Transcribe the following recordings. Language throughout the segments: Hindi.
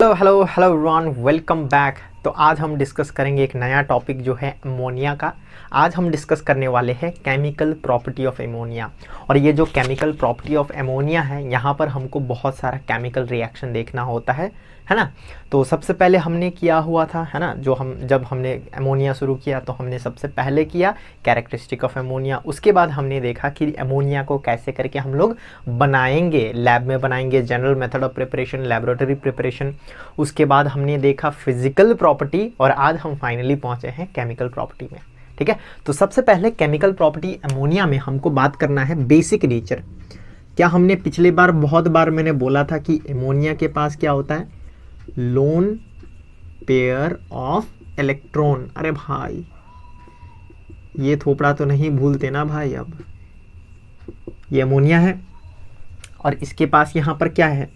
Hello hello hello everyone, welcome back. तो आज हम डिस्कस करेंगे एक नया टॉपिक जो है अमोनिया का। आज हम डिस्कस करने वाले हैं केमिकल प्रॉपर्टी ऑफ अमोनिया। और ये जो केमिकल प्रॉपर्टी ऑफ अमोनिया है, यहाँ पर हमको बहुत सारा केमिकल रिएक्शन देखना होता है ना। तो सबसे पहले हमने किया हुआ था, है ना, जब हमने अमोनिया शुरू किया तो हमने सबसे पहले किया कैरेक्टरिस्टिक ऑफ अमोनिया। उसके बाद हमने देखा कि अमोनिया को कैसे करके हम लोग बनाएंगे, लैब में बनाएंगे, general method of preparation, laboratory preparation. उसके बाद हमने देखा फिजिकल प्रॉपर्टी और आज हम फाइनली पहुंचे हैं केमिकल प्रॉपर्टी में। ठीक है, तो सबसे पहले केमिकल प्रॉपर्टी अमोनिया में हमको बात करना है बेसिक नेचर। क्या हमने पिछले बार बहुत बार मैंने बोला था कि अमोनिया के पास क्या होता है, लोन पेयर ऑफ इलेक्ट्रॉन। अरे भाई ये थोपड़ा तो नहीं भूलते ना भाई। अब ये अमोनिया है और इसके पास यहाँ पर क्या है,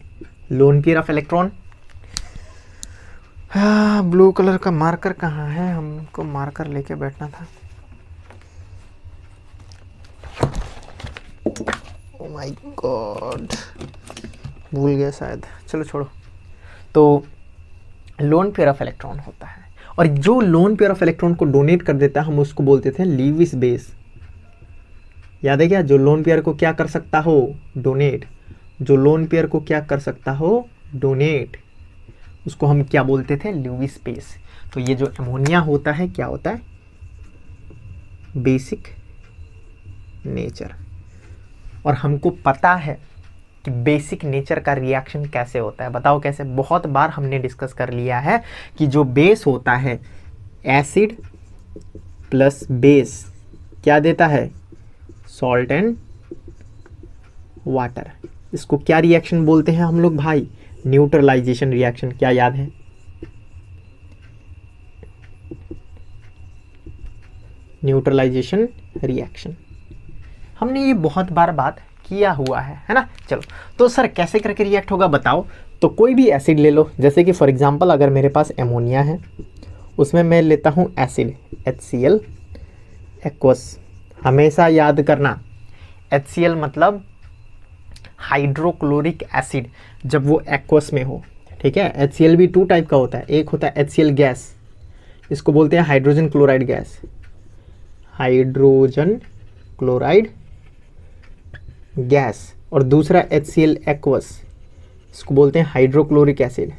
lone pair of electron. Blue colour का मार्कर कहाँ है, हमको मार्कर लेके बैठना था। ओ माय गॉड, भूल गया शायद, चलो छोड़ो। तो लोन पेयर ऑफ इलेक्ट्रॉन होता है और जो लोन पेयर ऑफ इलेक्ट्रॉन को डोनेट कर देता है हम उसको बोलते थे लीविस बेस। याद है क्या, जो लोन पेयर को क्या कर सकता हो, डोनेट। जो लोन पेयर को क्या कर सकता हो, डोनेट, उसको हम क्या बोलते थे, ल्यूविस बेस। तो ये जो अमोनिया होता है क्या होता है, बेसिक नेचर। और हमको पता है कि बेसिक नेचर का रिएक्शन कैसे होता है। बताओ कैसे। बहुत बार हमने डिस्कस कर लिया है कि जो बेस होता है, एसिड प्लस बेस क्या देता है, सॉल्ट एंड वाटर। इसको क्या रिएक्शन बोलते हैं हम लोग भाई, न्यूट्रलाइजेशन रिएक्शन। क्या याद है, न्यूट्रलाइजेशन रिएक्शन। हमने ये बहुत बार बात किया हुआ है ना। चलो, तो सर कैसे करके रिएक्ट होगा बताओ। तो कोई भी एसिड ले लो, जैसे कि फॉर एग्जांपल अगर मेरे पास अमोनिया है, उसमें मैं लेता हूँ एसिड HCl एक्वस। हमेशा याद करना, HCl मतलब हाइड्रोक्लोरिक एसिड, जब वो एक्वस में हो। ठीक है, HCl भी 2 टाइप का होता है। एक होता है HCl गैस, इसको बोलते हैं hydrogen chloride gas, hydrogen chloride gas. और दूसरा HCl एक्वस, इसको बोलते हैं हाइड्रोक्लोरिक एसिड,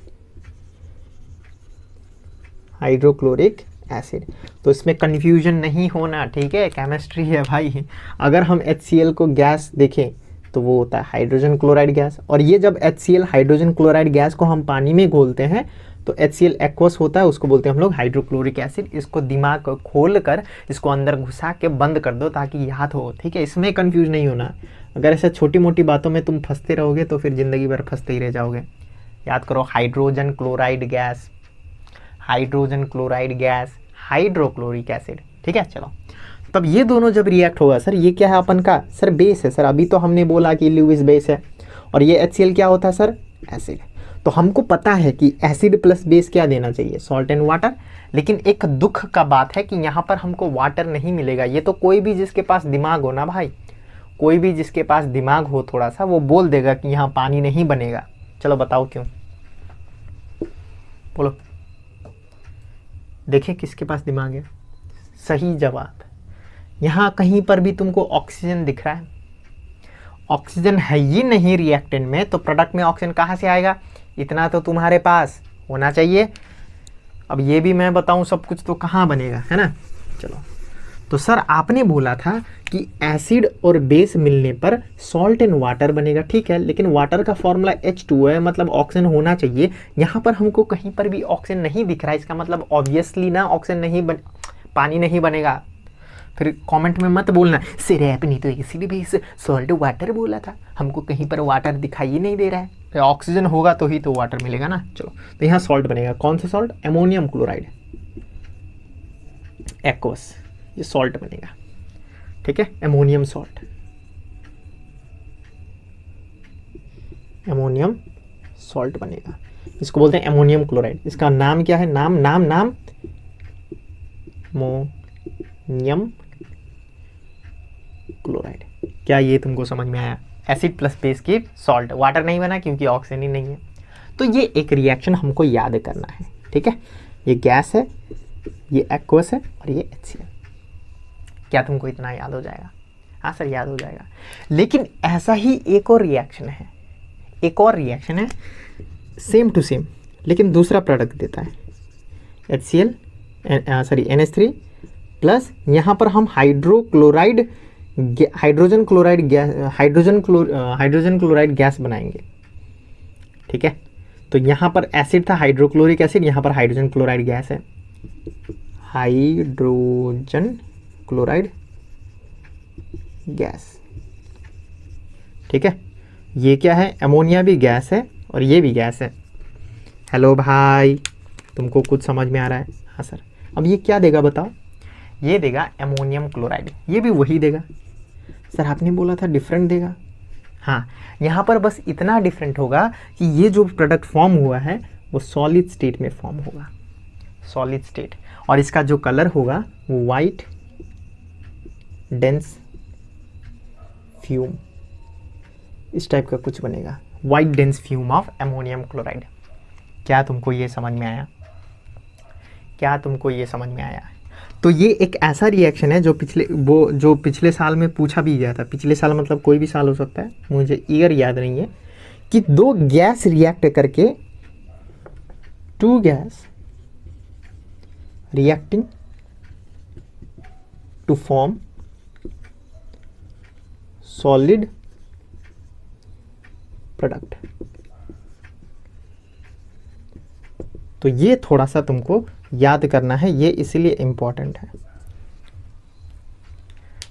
हाइड्रोक्लोरिक एसिड। तो इसमें कंफ्यूजन नहीं होना, ठीक है, केमिस्ट्री है भाई। अगर हम HCl को गैस देखें तो वो होता है हाइड्रोजन क्लोराइड गैस। और ये जब HCl हाइड्रोजन क्लोराइड गैस को हम पानी में घोलते हैं तो HCl एक्वस होता है, उसको बोलते हैं हम लोग हाइड्रोक्लोरिक एसिड। इसको दिमाग को खोल कर इसको अंदर घुसा के बंद कर दो ताकि याद हो, ठीक है। इसमें कंफ्यूज नहीं होना। अगर ऐसे छोटी मोटी बातों में तुम फंसते रहोगे तो फिर ज़िंदगी भर फंसते ही रह जाओगे। याद करो, hydrogen chloride gas, hydrogen chloride gas, hydrochloric acid. ठीक है, चलो। तब ये दोनों जब रिएक्ट होगा, सर ये क्या है अपन का, सर बेस है। सर अभी तो हमने बोला कि ल्यूविस बेस है और ये HCl क्या होता है सर, एसिड। तो हमको पता है कि एसिड प्लस बेस क्या देना चाहिए, सॉल्ट एंड वाटर। लेकिन एक दुख का बात है कि यहाँ पर हमको वाटर नहीं मिलेगा। ये तो कोई भी जिसके पास दिमाग हो ना भाई, कोई भी जिसके पास दिमाग हो थोड़ा सा, वो बोल देगा कि यहाँ पानी नहीं बनेगा। चलो बताओ क्यों, बोलो। देखिए किसके पास दिमाग है, सही जवाब। यहाँ कहीं पर भी तुमको ऑक्सीजन दिख रहा है, ऑक्सीजन है ही नहीं रिएक्टेंट में, तो प्रोडक्ट में ऑक्सीजन कहाँ से आएगा, इतना तो तुम्हारे पास होना चाहिए। अब ये भी मैं बताऊं सब कुछ तो कहाँ बनेगा, है ना। चलो, तो सर आपने बोला था कि एसिड और बेस मिलने पर सॉल्ट एंड वाटर बनेगा, ठीक है। लेकिन वाटर का फॉर्मूला H2 है, मतलब ऑक्सीजन होना चाहिए। यहाँ पर हमको कहीं पर भी ऑक्सीजन नहीं दिख रहा है, इसका मतलब ऑब्वियसली ना ऑक्सीजन नहीं पानी नहीं बनेगा। फिर कमेंट में मत बोलना सर आपने तो एसिड बेस सॉल्ट वाटर बोला था, हमको कहीं पर वाटर दिखाई ही नहीं दे रहा है। तो ऑक्सीजन होगा तो ही तो वाटर मिलेगा ना। चलो, तो यहाँ सॉल्ट बनेगा। कौन सा सॉल्ट, अमोनियम क्लोराइड एक्वस, ये सॉल्ट बनेगा। ठीक है, अमोनियम सॉल्ट, अमोनियम सॉल्ट बनेगा। इसको बोलते हैं अमोनियम क्लोराइड। इसका नाम क्या है, नाम नाम नाम अमोनियम क्लोराइड। क्या ये तुमको समझ में आया, एसिड प्लस बेस की सॉल्ट, वाटर नहीं बना क्योंकि ऑक्सीजन ही नहीं है। तो ये एक रिएक्शन हमको याद करना है, ठीक है। ये गैस है, ये एक्वस है और ये HCl। क्या तुमको इतना याद हो जाएगा? हाँ सर याद हो जाएगा। लेकिन ऐसा ही एक और रिएक्शन है, सेम टू सेम, लेकिन दूसरा प्रोडक्ट देता है। HCl NH3 प्लस यहाँ पर हम हाइड्रोजन क्लोराइड गैस बनाएंगे, ठीक है। तो यहाँ पर एसिड था हाइड्रोक्लोरिक एसिड, यहाँ पर हाइड्रोजन क्लोराइड गैस है, हाइड्रोजन क्लोराइड गैस, ठीक है। ये क्या है? अमोनिया भी गैस है और ये भी गैस है। हेलो भाई, तुमको कुछ समझ में आ रहा है? हाँ सर। अब ये क्या देगा बताओ? ये देगा अमोनियम क्लोराइड, ये भी वही देगा। सर आपने बोला था डिफरेंट देगा। हाँ, यहाँ पर बस इतना डिफरेंट होगा कि ये जो प्रोडक्ट फॉर्म हुआ है वो सॉलिड स्टेट में फॉर्म होगा, सॉलिड स्टेट, और इसका जो कलर होगा वो वाइट डेंस फ्यूम, इस टाइप का कुछ बनेगा, white dense fume of ammonium chloride. क्या तुमको ये समझ में आया? तो ये एक ऐसा रिएक्शन है जो पिछले साल में पूछा भी गया था। पिछले साल मतलब कोई भी साल हो सकता है, मुझे ईयर याद नहीं है, कि दो गैस रिएक्ट करके, two gas reacting to form solid product. तो ये थोड़ा सा तुमको याद करना है, ये इसलिए इंपॉर्टेंट है।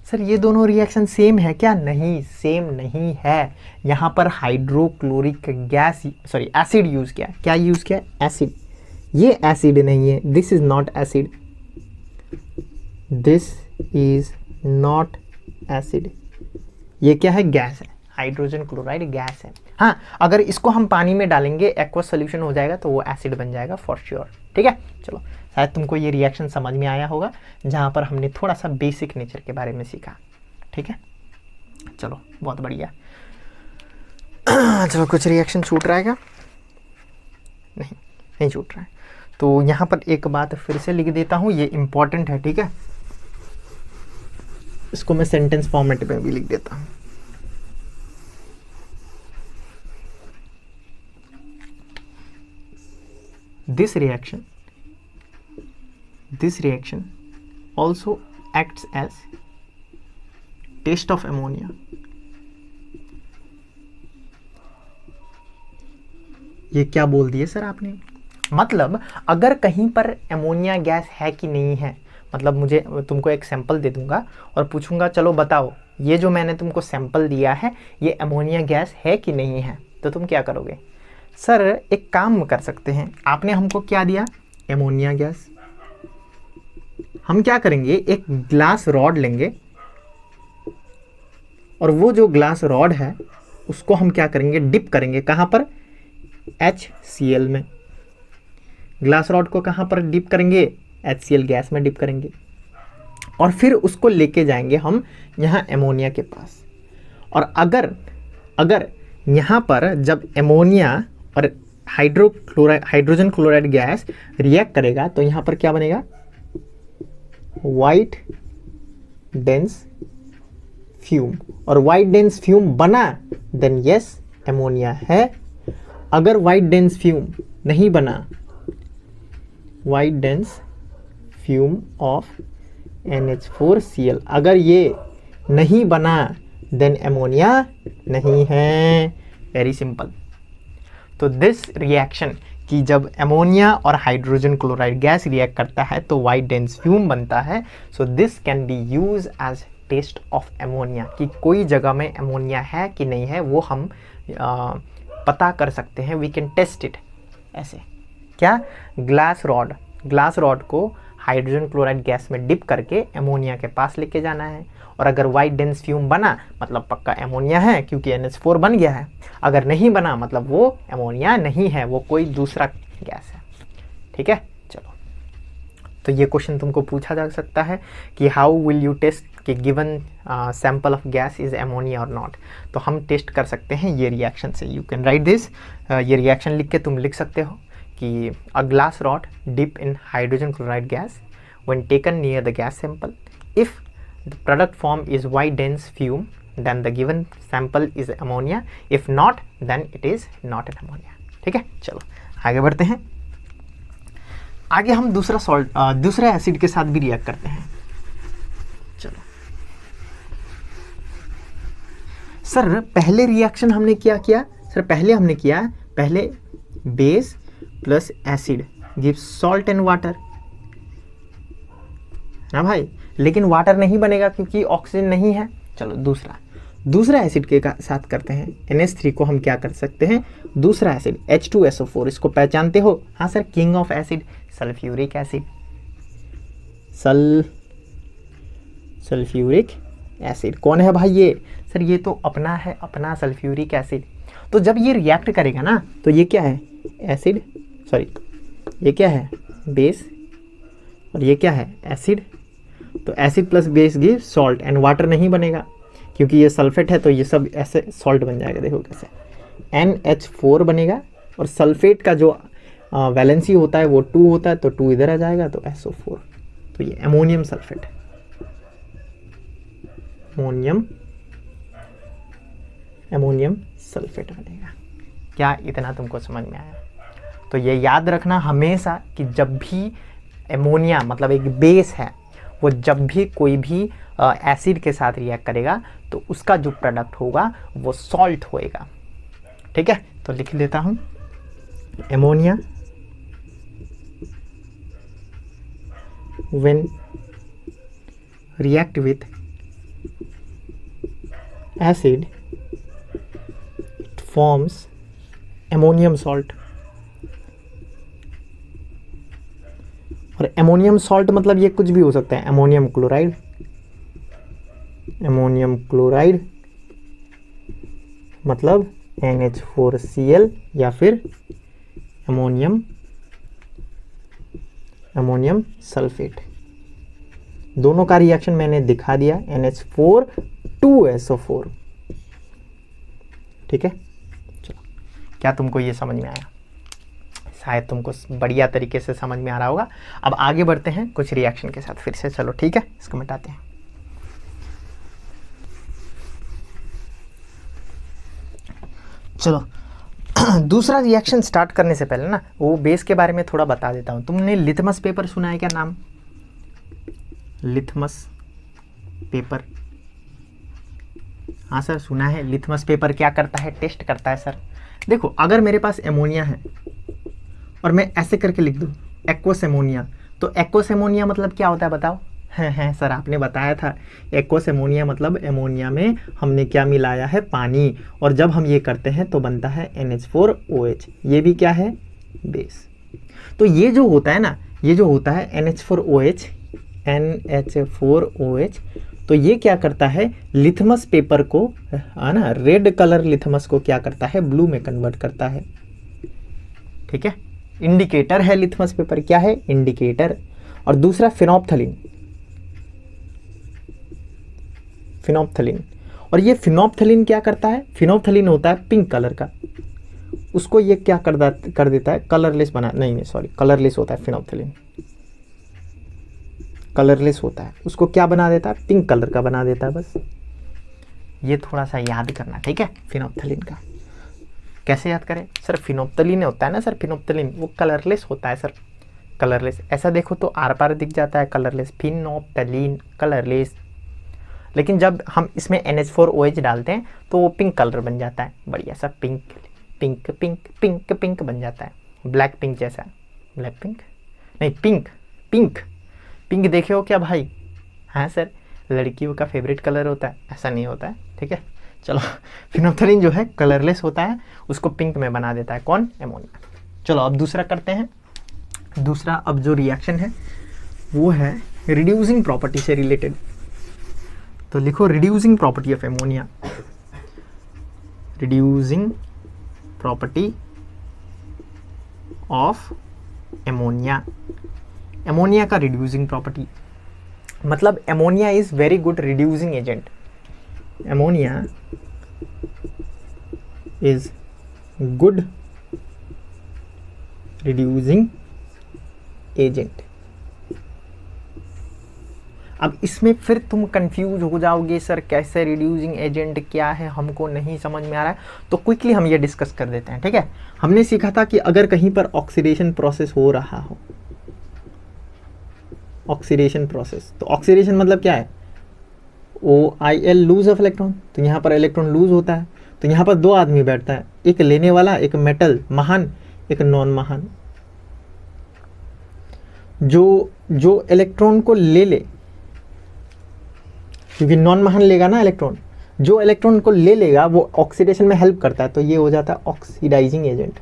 सर ये दोनों रिएक्शन सेम है क्या? नहीं, सेम नहीं है। यहाँ पर हाइड्रोक्लोरिक गैस एसिड यूज किया। क्या यूज किया? एसिड। ये एसिड नहीं है, this is not acid, this is not acid. ये क्या है? गैस है, हाइड्रोजन क्लोराइड गैस है। हाँ, अगर इसको हम पानी में डालेंगे, एक्वस सोल्यूशन हो जाएगा तो वो एसिड बन जाएगा फॉर श्योर, ठीक है। चलो, शायद तुमको ये रिएक्शन समझ में आया होगा, जहाँ पर हमने थोड़ा सा बेसिक नेचर के बारे में सीखा, ठीक है। चलो बहुत बढ़िया। चलो, कुछ रिएक्शन छूट रहा है क्या? नहीं छूट रहा है। तो यहाँ पर एक बात फिर से लिख देता हूँ, ये इंपॉर्टेंट है, ठीक है। इसको मैं सेंटेंस फॉर्मेट में भी लिख देता हूँ। This reaction also acts as test of ammonia. ये क्या बोल दिए सर आपने? मतलब अगर कहीं पर अमोनिया गैस है कि नहीं है, मतलब मुझे तुमको एक सैंपल दे दूंगा और पूछूंगा चलो बताओ ये जो मैंने तुमको सैंपल दिया है ये अमोनिया गैस है कि नहीं है, तो तुम क्या करोगे? सर एक काम कर सकते हैं, आपने हमको क्या दिया? Ammonia gas. हम क्या करेंगे, एक ग्लास रॉड लेंगे और वो जो ग्लास रॉड है उसको हम क्या करेंगे? डिप करेंगे। कहाँ पर? HCl में। ग्लास रॉड को कहाँ पर डिप करेंगे? HCl गैस में डिप करेंगे और फिर उसको लेके जाएंगे हम यहाँ अमोनिया के पास। और अगर यहाँ पर जब अमोनिया और हाइड्रोजन क्लोराइड गैस रिएक्ट करेगा तो यहाँ पर क्या बनेगा? White dense fume. और वाइट डेंस फ्यूम बना देन यस अमोनिया है। अगर वाइट डेंस फ्यूम नहीं बना, white dense fume of NH4Cl, अगर ये नहीं बना देन अमोनिया नहीं है। Very simple. तो दिस रिएक्शन कि जब अमोनिया और हाइड्रोजन क्लोराइड गैस रिएक्ट करता है तो वाइट डेंस फ्यूम बनता है। So this can be use as test of ammonia, कि कोई जगह में अमोनिया है कि नहीं है वो हम पता कर सकते हैं। वी कैन टेस्ट इट ऐसे। क्या? ग्लास रॉड को हाइड्रोजन क्लोराइड गैस में डिप करके अमोनिया के पास लेके जाना है और अगर वाइट डेंस फ्यूम बना मतलब पक्का अमोनिया है क्योंकि NH4 बन गया है। अगर नहीं बना मतलब वो अमोनिया नहीं है, वो कोई दूसरा गैस है, ठीक है। चलो तो ये क्वेश्चन तुमको पूछा जा सकता है कि हाउ विल यू टेस्ट कि given sample of gas is ammonia और नॉट। तो हम टेस्ट कर सकते हैं ये रिएक्शन से। यू कैन राइट दिस, ये रिएक्शन लिख के तुम लिख सकते हो कि a glass rod dip in hydrogen chloride gas when taken near the gas sample, if the product form is white dense fume then the given sample is ammonia, if not then it is not an ammonia. ठीक है, चलो आगे बढ़ते हैं। आगे हम दूसरे एसिड के साथ भी रिएक्ट करते हैं। चलो सर, पहले रिएक्शन हमने क्या किया सर? पहले base plus acid give salt and water ना भाई, लेकिन वाटर नहीं बनेगा क्योंकि ऑक्सीजन नहीं है। चलो दूसरा एसिड के साथ करते हैं। NH3 को हम क्या कर सकते हैं? दूसरा एसिड H2SO4, इसको पहचानते हो? हाँ sir, king of acid sulphuric acid. Sulphuric acid कौन है भाई? ये सर ये तो अपना है, अपना सल्फ्यूरिक एसिड। तो जब ये रिएक्ट करेगा ना तो ये क्या है? एसिड, सॉरी ये क्या है? बेस, और ये क्या है? एसिड। तो acid plus base give salt and water नहीं बनेगा क्योंकि ये सल्फेट है, तो ये सब ऐसे सॉल्ट बन जाएगा। देखो कैसे, NH4 बनेगा और सल्फेट का जो वैलेंसी होता है वो 2 होता है, तो 2 इधर आ जाएगा तो SO4। तो ये अमोनियम सल्फेट, अमोनियम सल्फेट बनेगा। क्या इतना तुमको समझ में आया? तो ये याद रखना हमेशा कि जब भी एमोनिया मतलब एक बेस है, वो जब भी कोई भी एसिड के साथ रिएक्ट करेगा तो उसका जो प्रोडक्ट होगा वो सॉल्ट होएगा। ठीक है, तो लिख लेता हूँ ammonia when react with acid forms ammonium salt. और एमोनियम सॉल्ट मतलब ये कुछ भी हो सकता है, अमोनियम क्लोराइड मतलब NH4Cl या फिर अमोनियम सल्फेट। दोनों का रिएक्शन मैंने दिखा दिया, NH4 2SO4। ठीक है, चलो क्या तुमको ये समझ में आया? शायद तुमको बढ़िया तरीके से समझ में आ रहा होगा। अब आगे बढ़ते हैं कुछ रिएक्शन के साथ फिर से। चलो ठीक है, इसको मिटाते हैं। चलो दूसरा रिएक्शन स्टार्ट करने से पहले ना वो बेस के बारे में थोड़ा बता देता हूँ। तुमने लिथमस पेपर सुना है क्या नाम? लिथमस पेपर, हाँ सर सुना है। लिथमस पेपर क्या करता है? टेस्ट करता है सर। देखो अगर मेरे पास एमोनिया है और मैं ऐसे करके लिख दूँ एक्वस एमोनिया, तो एक्वस एमोनिया मतलब क्या होता है बताओ? हैं सर आपने बताया था, एक्वस एमोनिया मतलब एमोनिया में हमने क्या मिलाया है? पानी। और जब हम ये करते हैं तो बनता है NH4OH। ये भी क्या है? बेस। तो ये जो होता है ना, ये जो होता है NH4OH, तो ये क्या करता है? लिथमस पेपर को, है ना, रेड कलर लिथमस को क्या करता है? ब्लू में कन्वर्ट करता है। ठीक है, इंडिकेटर है लिथमस पेपर। क्या है? इंडिकेटर। और दूसरा फिनोप्थलीन, और ये फिनोप्थलीन क्या करता है? फिनोप्थलीन होता है पिंक कलर का, उसको ये क्या कर देता है? कलरलेस बना, नहीं सॉरी, कलरलेस होता है फिनोप्थलीन, कलरलेस होता है, उसको क्या बना देता है? पिंक कलर का बना देता है। बस ये थोड़ा सा याद करना, ठीक है? फिनोप्थलीन का कैसे याद करें सर? फिनोप्थलीन होता है ना सर, फिनोप्थलीन वो कलरलेस होता है सर, कलरलेस। ऐसा देखो तो आर पार दिख जाता है कलरलेस, फिनोप्थलीन कलरलेस। लेकिन जब हम इसमें NH4OH डालते हैं तो वो पिंक कलर बन जाता है, बढ़िया सा pink pink pink pink pink बन जाता है, ब्लैक पिंक जैसा। ब्लैक पिंक नहीं, पिंक पिंक पिंक देखे हो क्या भाई? हाँ सर, लड़कियों का फेवरेट कलर होता है, ऐसा नहीं होता है। ठीक है, चलो फिनोप्थलीन जो है कलरलेस होता है, उसको पिंक में बना देता है। कौन? एमोनिया। चलो अब दूसरा करते हैं। दूसरा अब जो रिएक्शन है वो है रिड्यूसिंग प्रॉपर्टी से रिलेटेड। तो लिखो reducing property of ammonia, reducing property of ammonia. Ammonia का रिड्यूसिंग प्रॉपर्टी, मतलब ammonia is very good reducing agent. Ammonia is good reducing agent. अब इसमें फिर तुम कंफ्यूज हो जाओगे, सर कैसे रिड्यूसिंग एजेंट क्या है, हमको नहीं समझ में आ रहा है। तो क्विकली हम ये डिस्कस कर देते हैं, ठीक है। हमने सीखा था कि अगर कहीं पर ऑक्सीडेशन प्रोसेस हो रहा हो, ऑक्सीडेशन प्रोसेस, तो ऑक्सीडेशन मतलब क्या है, OIL लूज ऑफ इलेक्ट्रॉन, तो यहाँ पर इलेक्ट्रॉन लूज होता है। तो यहाँ पर दो आदमी बैठता है, एक लेने वाला, एक मेटल महान, एक नॉन महान। जो इलेक्ट्रॉन को ले ले, क्योंकि नॉन महान लेगा ना इलेक्ट्रॉन, जो इलेक्ट्रॉन को ले लेगा वो ऑक्सीडेशन में हेल्प करता है, तो ये हो जाता है ऑक्सीडाइजिंग एजेंट।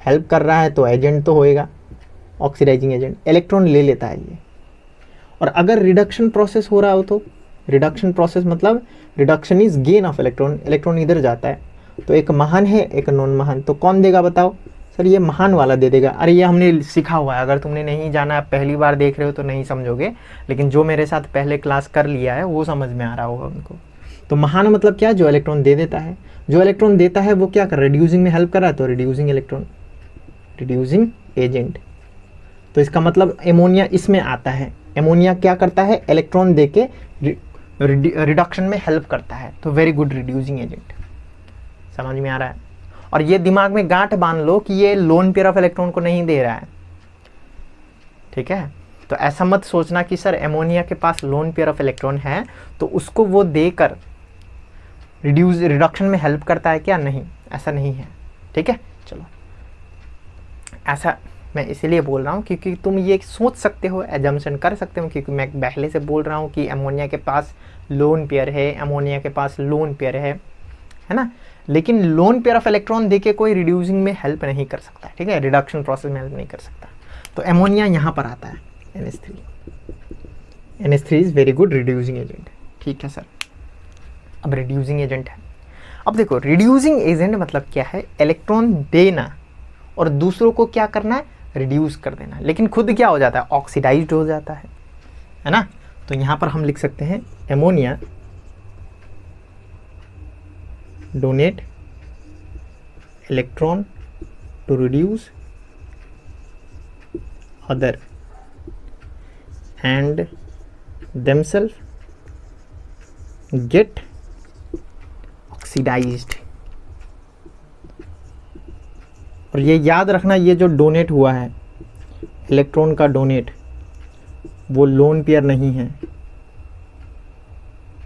हेल्प कर रहा है तो एजेंट तो होएगा, ऑक्सीडाइजिंग एजेंट, इलेक्ट्रॉन ले लेता है ये। और अगर रिडक्शन प्रोसेस हो रहा हो तो रिडक्शन प्रोसेस मतलब reduction is gain of electron, electron इधर जाता है, तो एक महान है एक नॉन महान, तो कौन देगा बताओ, सर ये महान वाला दे देगा। अरे ये हमने सीखा हुआ है, अगर तुमने नहीं जाना, पहली बार देख रहे हो तो नहीं समझोगे, लेकिन जो मेरे साथ पहले क्लास कर लिया है वो समझ में आ रहा होगा उनको। तो महान मतलब क्या, जो इलेक्ट्रॉन दे देता है, जो इलेक्ट्रॉन देता है वो क्या कर, रिड्यूसिंग में हेल्प कर रहा है, तो रिड्यूसिंग इलेक्ट्रॉन, रिड्यूसिंग एजेंट। तो इसका मतलब एमोनिया इसमें आता है। एमोनिया क्या करता है, इलेक्ट्रॉन देके रिडक्शन में हेल्प करता है, तो वेरी गुड रिड्यूसिंग एजेंट। समझ में आ रहा है। और ये दिमाग में गांठ बांध लो कि ये लोन पेयर ऑफ इलेक्ट्रॉन को नहीं दे रहा है, ठीक है। तो ऐसा मत सोचना कि सर एमोनिया के पास लोन पेयर ऑफ इलेक्ट्रॉन है तो उसको वो देकर रिडक्शन में हेल्प करता है क्या, नहीं, ऐसा नहीं है, ठीक है। चलो, ऐसा मैं इसीलिए बोल रहा हूँ क्योंकि तुम ये सोच सकते हो, एजम्पशन कर सकते हो, क्योंकि मैं पहले से बोल रहा हूँ कि एमोनिया के पास लोन पेयर है, एमोनिया के पास लोन पेयर है ना। लेकिन लोन पेयर ऑफ इलेक्ट्रॉन देके कोई रिड्यूसिंग में हेल्प नहीं कर सकता, ठीक है, रिडक्शन प्रोसेस में हेल्प नहीं कर सकता। तो एमोनिया यहाँ पर आता है, NH3। NH3 is very good reducing agent, ठीक है सर। अब रिड्यूसिंग एजेंट है, अब देखो रिड्यूसिंग एजेंट मतलब क्या है, इलेक्ट्रॉन देना और दूसरों को क्या करना है, रिड्यूस कर देना, लेकिन खुद क्या हो जाता है, ऑक्सीडाइज्ड हो जाता है ना। तो यहाँ पर हम लिख सकते हैं ammonia donate electron to reduce other and themselves get oxidized। और ये याद रखना, ये जो डोनेट हुआ है इलेक्ट्रॉन का डोनेट, वो लोन पेयर नहीं है,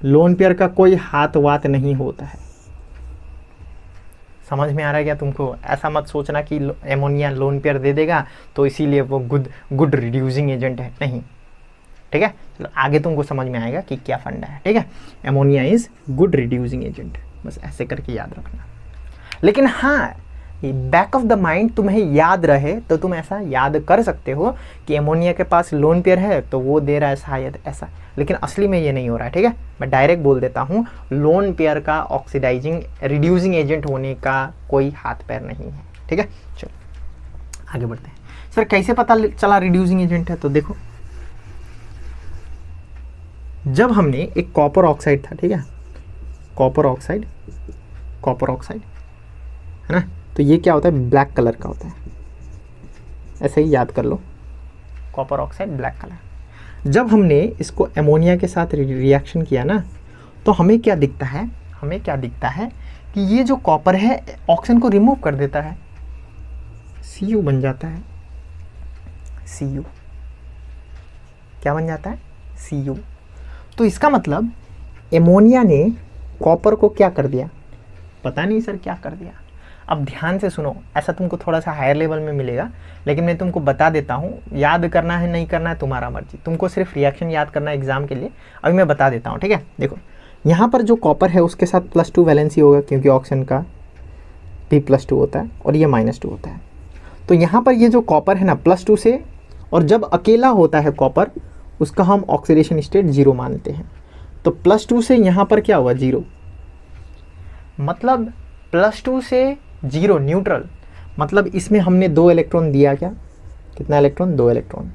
लोन पेयर का कोई हाथ वात नहीं होता है। समझ में आ रहा है क्या तुमको? ऐसा मत सोचना कि एमोनिया लोन पेयर दे देगा तो इसीलिए वो गुड रिड्यूसिंग एजेंट है, नहीं, ठीक है। चलो आगे तुमको समझ में आएगा कि क्या फंडा है, ठीक है। Ammonia is good reducing agent, बस ऐसे करके याद रखना। लेकिन हाँ, बैक ऑफ द माइंड तुम्हें याद रहे तो तुम ऐसा याद कर सकते हो कि एमोनिया के पास लोन पेयर है तो वो दे रहा है शायद ऐसा, लेकिन असली में ये नहीं हो रहा है, ठीक है। मैं डायरेक्ट बोल देता हूँ, लोन पेयर का ऑक्सीडाइजिंग रिड्यूसिंग एजेंट होने का कोई हाथ पैर नहीं है, ठीक है। चलो आगे बढ़ते हैं। सर कैसे पता चला रिड्यूसिंग एजेंट है? तो देखो, जब हमने एक कॉपर ऑक्साइड था, ठीक है, कॉपर ऑक्साइड है ना, तो ये क्या होता है, ब्लैक कलर का होता है, ऐसे ही याद कर लो, कॉपर ऑक्साइड ब्लैक कलर। जब हमने इसको एमोनिया के साथ रिएक्शन किया ना, तो हमें क्या दिखता है कि ये जो कॉपर है ऑक्सीजन को रिमूव कर देता है, Cu बन जाता है, Cu क्या बन जाता है, Cu। तो इसका मतलब एमोनिया ने कॉपर को क्या कर दिया, पता नहीं सर क्या कर दिया। अब ध्यान से सुनो, ऐसा तुमको थोड़ा सा हायर लेवल में मिलेगा, लेकिन मैं तुमको बता देता हूँ, याद करना है नहीं करना है तुम्हारा मर्जी, तुमको सिर्फ रिएक्शन याद करना है एग्जाम के लिए। अभी मैं बता देता हूँ, ठीक है। देखो यहाँ पर जो कॉपर है उसके साथ +2 वैलेंसी होगा, क्योंकि ऑक्सीजन का भी +2 होता है और ये -2 होता है। तो यहाँ पर ये जो कॉपर है ना +2 से, और जब अकेला होता है कॉपर उसका हम ऑक्सीडेशन स्टेट 0 मानते हैं। तो +2 से यहाँ पर क्या हुआ, 0, मतलब +2 से 0 न्यूट्रल, मतलब इसमें हमने 2 इलेक्ट्रॉन दिया क्या, कितना इलेक्ट्रॉन, 2 इलेक्ट्रॉन।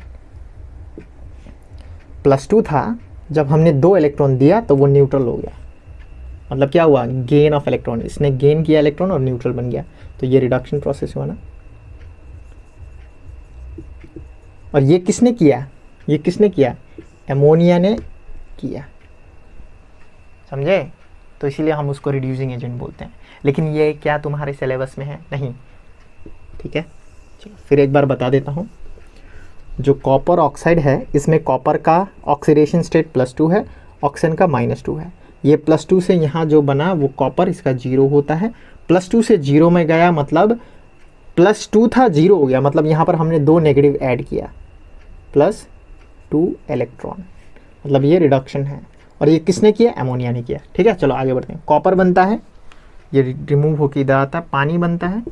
+2 था, जब हमने 2 इलेक्ट्रॉन दिया तो वो न्यूट्रल हो गया, मतलब क्या हुआ, गेन ऑफ इलेक्ट्रॉन, इसने गेन किया इलेक्ट्रॉन और न्यूट्रल बन गया, तो ये रिडक्शन प्रोसेस हुआ ना। और ये किसने किया, ये किसने किया, एमोनिया ने किया, समझे। तो इसीलिए हम उसको रिड्यूसिंग एजेंट बोलते हैं, लेकिन ये क्या तुम्हारे सिलेबस में है, नहीं, ठीक है। चलो फिर एक बार बता देता हूँ, जो कॉपर ऑक्साइड है इसमें कॉपर का ऑक्सीडेशन स्टेट +2 है, ऑक्सीजन का -2 है। ये +2 से यहाँ जो बना वो कॉपर, इसका 0 होता है, +2 से 0 में गया, मतलब +2 था 0 हो गया, मतलब यहाँ पर हमने 2 नेगेटिव ऐड किया, +2 इलेक्ट्रॉन, मतलब ये रिडक्शन है। और ये किसने किया, एमोनिया ने किया, ठीक है। चलो आगे बढ़ते हैं। कॉपर बनता है, ये रिमूव होकर इधर आता है, पानी बनता है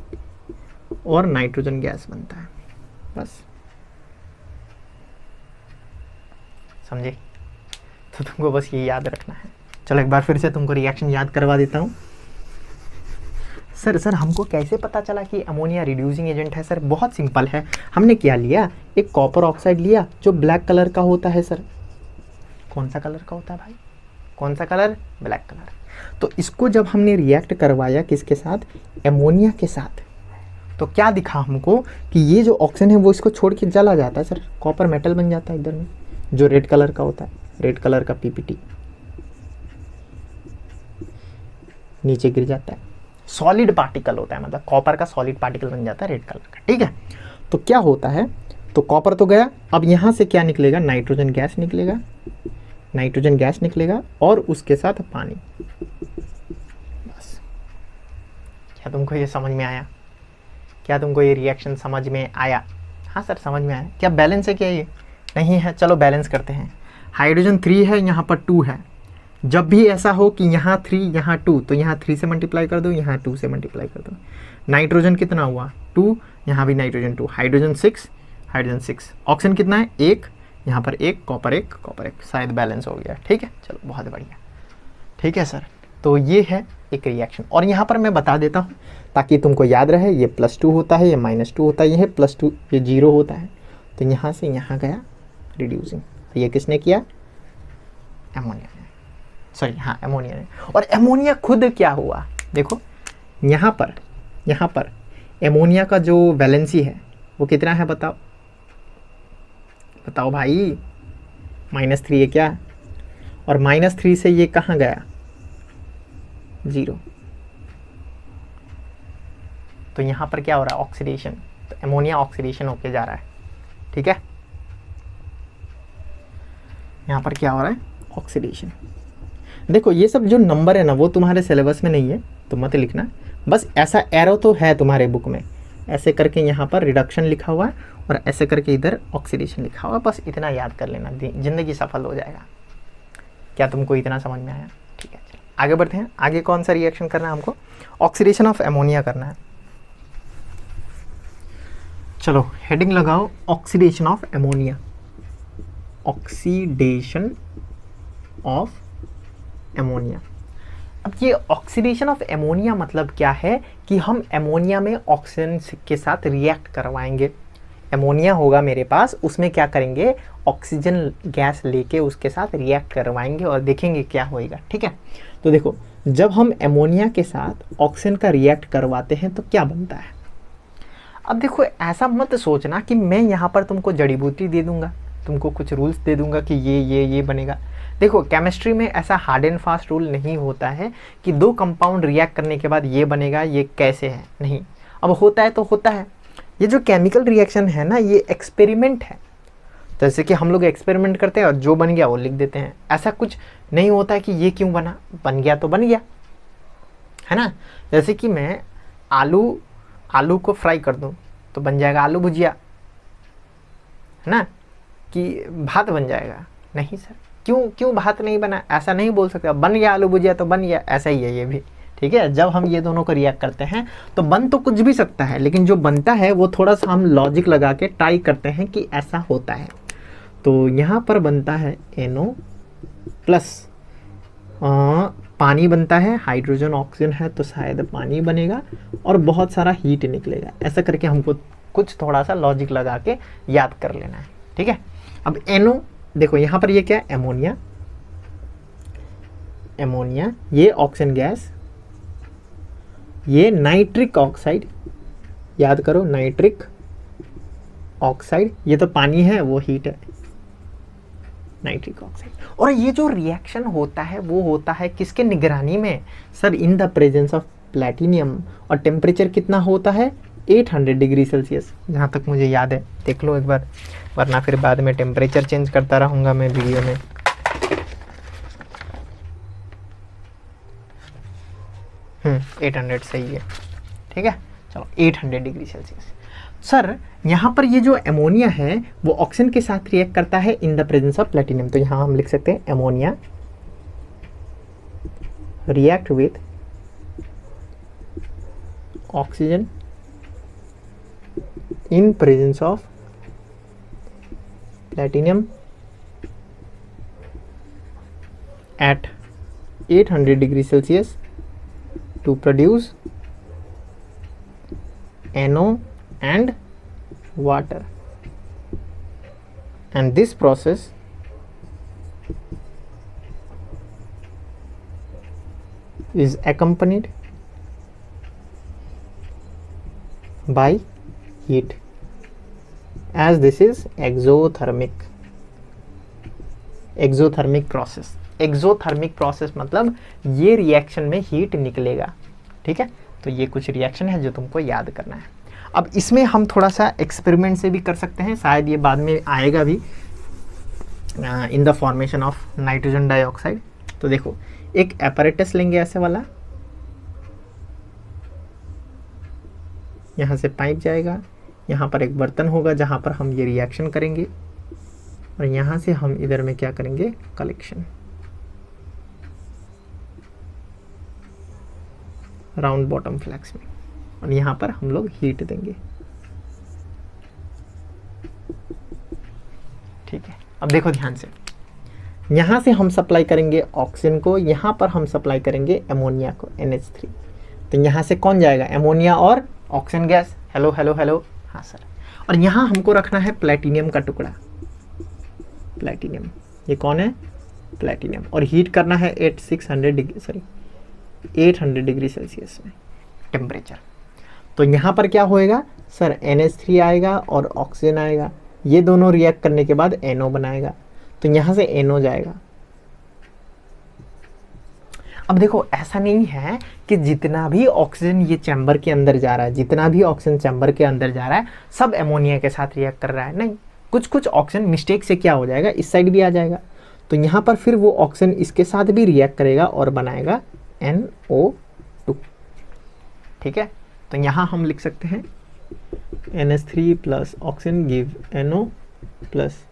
और नाइट्रोजन गैस बनता है, बस, समझे। तो तुमको बस ये याद रखना है। चलो एक बार फिर से तुमको रिएक्शन याद करवा देता हूँ। सर हमको कैसे पता चला कि अमोनिया रिड्यूसिंग एजेंट है? सर बहुत सिंपल है, हमने क्या लिया, एक कॉपर ऑक्साइड लिया जो ब्लैक कलर का होता है। सर कौन सा कलर का होता है भाई, कौन सा कलर, ब्लैक कलर। तो इसको जब हमने रिएक्ट करवाया किसके साथ, एमोनिया के साथ, तो क्या दिखा हमको कि ये जो ऑक्सीजन है वो इसको छोड़ के चला जाता है। सर कॉपर मेटल बन जाता है इधर में, जो रेड कलर का होता है, रेड कलर का पीपीटी नीचे गिर जाता है, सॉलिड पार्टिकल होता है, मतलब कॉपर का सॉलिड पार्टिकल बन जाता है रेड कलर का, ठीक है। तो क्या होता है, तो कॉपर तो गया, अब यहाँ से क्या निकलेगा, नाइट्रोजन गैस निकलेगा, नाइट्रोजन गैस निकलेगा और उसके साथ पानी, बस। क्या तुमको ये समझ में आया, क्या तुमको ये रिएक्शन समझ में आया? हाँ सर समझ में आया। क्या बैलेंस है क्या ये, नहीं है, चलो बैलेंस करते हैं। हाइड्रोजन 3 है, यहाँ पर 2 है, जब भी ऐसा हो कि यहाँ 3 यहाँ 2, तो यहाँ 3 से मल्टीप्लाई कर दो, यहाँ 2 से मल्टीप्लाई कर दो। नाइट्रोजन कितना हुआ, 2, यहाँ भी नाइट्रोजन 2, हाइड्रोजन 6, हाइड्रोजन 6, ऑक्सीजन कितना है, 1, यहाँ पर 1, कॉपर 1, कॉपर 1, शायद बैलेंस हो गया, ठीक है। चलो बहुत बढ़िया, ठीक है सर। तो ये है एक रिएक्शन, और यहाँ पर मैं बता देता हूँ ताकि तुमको याद रहे, ये +2 होता है, ये -2 होता है, ये है +2, ये 0 होता है, तो यहाँ से यहाँ गया रिड्यूसिंग, ये किसने किया, एमोनिया ने, सॉरी हाँ एमोनिया ने। और एमोनिया खुद क्या हुआ, देखो यहाँ पर एमोनिया का जो वैलेंसी है वो कितना है, बताओ बताओ भाई, -3 है क्या, और -3 से ये कहाँ गया, 0, तो यहाँ पर क्या हो रहा है, ऑक्सीडेशन, तो एमोनिया ऑक्सीडेशन होके जा रहा है, ठीक है। यहाँ पर क्या हो रहा है, ऑक्सीडेशन। देखो ये सब जो नंबर है ना वो तुम्हारे सिलेबस में नहीं है तो मत लिखना, बस ऐसा एरो तो है तुम्हारे बुक में, ऐसे करके यहाँ पर रिडक्शन लिखा हुआ है और ऐसे करके इधर ऑक्सीडेशन लिखा हुआ है, बस इतना याद कर लेना, ज़िंदगी सफल हो जाएगा। क्या तुमको इतना समझ में आया, ठीक है। आगे बढ़ते हैं, आगे कौन सा रिएक्शन करना है हमको, ऑक्सीडेशन ऑफ एमोनिया करना है। चलो हेडिंग लगाओ, oxidation of ammonia, oxidation of ammonia. अब ये ऑक्सीडेशन ऑफ एमोनिया मतलब क्या है कि हम एमोनिया में ऑक्सीजन के साथ रिएक्ट करवाएंगे, एमोनिया होगा मेरे पास, उसमें क्या करेंगे, ऑक्सीजन गैस लेके उसके साथ रिएक्ट करवाएंगे और देखेंगे क्या होएगा, ठीक है। तो देखो जब हम एमोनिया के साथ ऑक्सीजन का रिएक्ट करवाते हैं तो क्या बनता है। अब देखो ऐसा मत सोचना कि मैं यहाँ पर तुमको जड़ी बूटी दे दूंगा, तुमको कुछ रूल्स दे दूंगा कि ये बनेगा। देखो केमिस्ट्री में ऐसा हार्ड एंड फास्ट रूल नहीं होता है कि 2 कंपाउंड रिएक्ट करने के बाद ये बनेगा, ये कैसे है, नहीं। अब होता है तो होता है, ये जो केमिकल रिएक्शन है ना ये एक्सपेरिमेंट है, जैसे कि हम लोग एक्सपेरिमेंट करते हैं और जो बन गया वो लिख देते हैं, ऐसा कुछ नहीं होता है कि ये क्यों बना, बन गया तो बन गया, है ना। जैसे कि मैं आलू को फ्राई कर दूं तो बन जाएगा आलू भुजिया, है ना, कि भात बन जाएगा, नहीं सर, क्यों भात नहीं बना, ऐसा नहीं बोल सकते, बन गया आलू भुजिया तो बन गया, ऐसा ही है ये भी, ठीक है। जब हम ये दोनों को रिएक्ट करते हैं तो बन तो कुछ भी सकता है, लेकिन जो बनता है वो थोड़ा सा हम लॉजिक लगा के ट्राई करते हैं कि ऐसा होता है। तो यहाँ पर बनता है NO+, पानी बनता है, हाइड्रोजन ऑक्सीजन है तो शायद पानी बनेगा और बहुत सारा हीट निकलेगा, ऐसा करके हमको कुछ थोड़ा सा लॉजिक लगा के याद कर लेना है, ठीक है। अब NO देखो यहाँ पर ये क्या है, एमोनिया, एमोनिया, ये ऑक्सीजन गैस, ये नाइट्रिक ऑक्साइड, याद करो नाइट्रिक ऑक्साइड, ये तो पानी है, वो हीट है, नाइट्रिक ऑक्साइड। और ये जो रिएक्शन होता है वो होता है किसके निगरानी में sir, in the presence of platinum. और टेम्परेचर कितना होता है, 800 डिग्री सेल्सियस, जहाँ तक मुझे याद है, देख लो एक बार, वरना फिर बाद में टेम्परेचर चेंज करता रहूँगा मैं वीडियो में। हम्म, 800 सही है, ठीक है, चलो 800 डिग्री सेल्सियस। सर यहाँ पर ये जो एमोनिया है वो ऑक्सीजन के साथ रिएक्ट करता है इन द प्रेजेंस ऑफ प्लैटिनम, तो यहाँ हम लिख सकते हैं ammonia react with oxygen in presence of platinum at 800 degrees Celsius to produce NO and water, and this process is accompanied by heat, as this is exothermic process। Exothermic process मतलब ये रिएक्शन में हीट निकलेगा, ठीक है। तो ये कुछ रिएक्शन है जो तुमको याद करना है। अब इसमें हम थोड़ा सा एक्सपेरिमेंट से भी कर सकते हैं, शायद ये बाद में आएगा भी, in the formation of nitrogen dioxide. तो देखो एक एपरेटस लेंगे ऐसे वाला, यहाँ से पाइप जाएगा, यहाँ पर एक बर्तन होगा जहाँ पर हम ये रिएक्शन करेंगे, और यहाँ से हम इधर में क्या करेंगे, कलेक्शन, राउंड बॉटम फ्लैक्स में, और यहाँ पर हम लोग हीट देंगे, ठीक है। अब देखो ध्यान से, यहाँ से हम सप्लाई करेंगे ऑक्सीजन को, यहाँ पर हम सप्लाई करेंगे एमोनिया को, NH3। तो यहाँ से कौन जाएगा, एमोनिया और oxygen gas, hello hello hello, हाँ सर। और यहाँ हमको रखना है प्लैटिनियम का टुकड़ा, प्लैटिनियम, ये कौन है, प्लैटिनियम, और हीट करना है 800 डिग्री सेल्सियस में टेम्परेचर। तो यहाँ पर क्या होएगा सर, NH3 आएगा और ऑक्सीजन आएगा, ये दोनों रिएक्ट करने के बाद NO बनाएगा, तो यहाँ से NO जाएगा। अब देखो ऐसा नहीं है कि जितना भी ऑक्सीजन ये चैम्बर के अंदर जा रहा है, जितना भी ऑक्सीजन चैम्बर के अंदर जा रहा है सब एमोनिया के साथ रिएक्ट कर रहा है, नहीं, कुछ कुछ ऑक्सीजन मिस्टेक से क्या हो जाएगा, इस साइड भी आ जाएगा, तो यहाँ पर फिर वो ऑक्सीजन इसके साथ भी रिएक्ट करेगा और बनाएगा NO2, ठीक है। तो यहाँ हम लिख सकते हैं NH3 plus oxygen give NO plus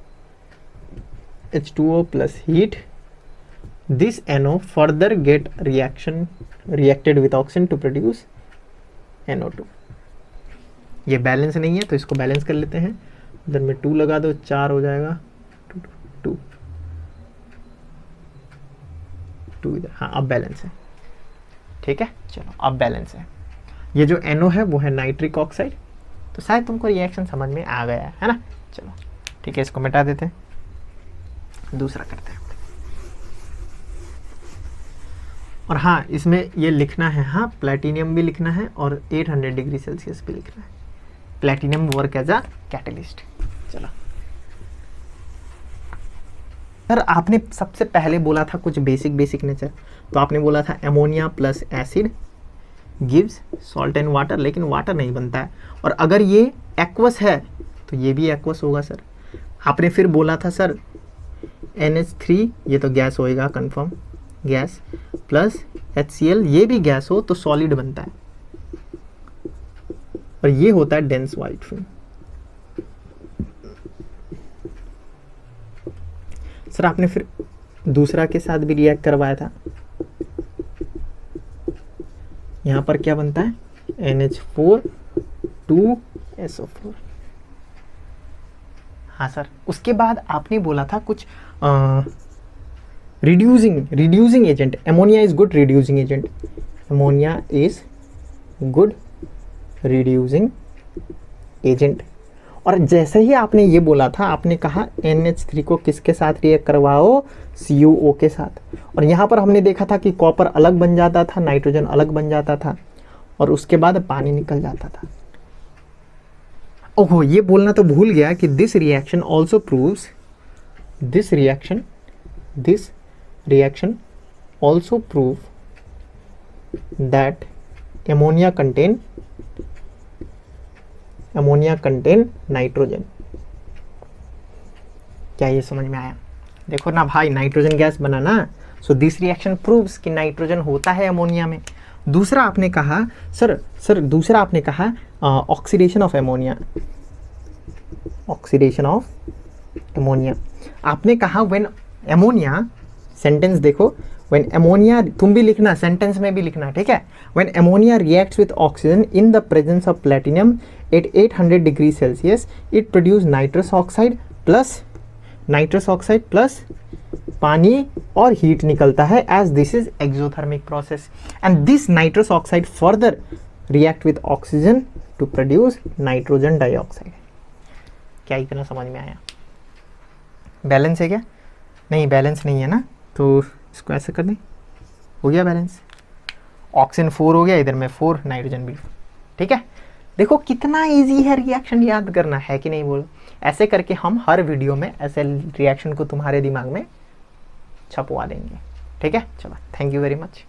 H2O plus heat, this NO further get reacted with oxygen to produce NO2। ये बैलेंस नहीं है तो इसको बैलेंस कर लेते हैं, इधर में 2 लगा दो, 4 हो जाएगा, 2 इधर, हाँ अब बैलेंस है, ठीक है। चलो अब बैलेंस है, ये जो NO है वो है नाइट्रिक ऑक्साइड। तो शायद तुमको रिएक्शन समझ में आ गया है ना। चलो ठीक है, इसको मिटा देते हैं, दूसरा करते हैं। और हाँ इसमें ये लिखना है, हाँ प्लैटिनियम भी लिखना है और 800 डिग्री सेल्सियस भी लिखना है, platinum work as a catalyst. चलो सर आपने सबसे पहले बोला था कुछ बेसिक नेचर, तो आपने बोला था ammonia plus acid gives salt and water, लेकिन वाटर नहीं बनता है, और अगर ये एक्वस है तो ये भी एक्वस होगा सर। आपने फिर बोला था सर NH3 ये तो गैस होएगा कंफर्म, गैस प्लस HCl ये भी गैस हो तो सॉलिड बनता है, और ये होता है डेंस वाइट फिल्म। सर आपने फिर दूसरा के साथ भी रिएक्ट करवाया था, यहाँ पर क्या बनता है NH4 2SO4। हाँ सर, उसके बाद आपने बोला था कुछ reducing agent, ammonia is good reducing agent, ammonia is good reducing agent. और जैसे ही आपने ये बोला था, आपने कहा NH3 को किसके साथ रिएक्ट करवाओ, CuO के साथ। और यहाँ पर हमने देखा था कि कॉपर अलग बन जाता था, नाइट्रोजन अलग बन जाता था और उसके बाद पानी निकल जाता था। ओहो, ये बोलना तो भूल गया कि this reaction also proves, this reaction also prove that ammonia contain nitrogen. क्या ये समझ में आया? देखो ना भाई, नाइट्रोजन गैस बना ना, सो दिस रिएक्शन प्रूव्स कि नाइट्रोजन होता है अमोनिया में। दूसरा आपने कहा दूसरा आपने कहा oxidation of ammonia, oxidation of ammonia. आपने कहा व्हेन एमोनिया, सेंटेंस देखो, व्हेन एमोनिया, तुम भी लिखना, सेंटेंस में भी लिखना, ठीक है। When ammonia reacts with oxygen in the presence of platinum at 800 degree Celsius, it produce nitrous oxide plus पानी और हीट निकलता है, as this is exothermic process, and this nitrous oxide further react with oxygen to produce nitrogen dioxide. क्या इतना समझ में आया? बैलेंस है क्या? नहीं, बैलेंस नहीं है ना, तो इसको ऐसे कर दें, हो गया बैलेंस। ऑक्सीजन 4 हो गया, इधर में 4, नाइट्रोजन भी, ठीक है। देखो कितना इजी है रिएक्शन याद करना, है कि नहीं बोलो? ऐसे करके हम हर वीडियो में ऐसे रिएक्शन को तुम्हारे दिमाग में छपवा देंगे, ठीक है। चलो, थैंक यू वेरी मच।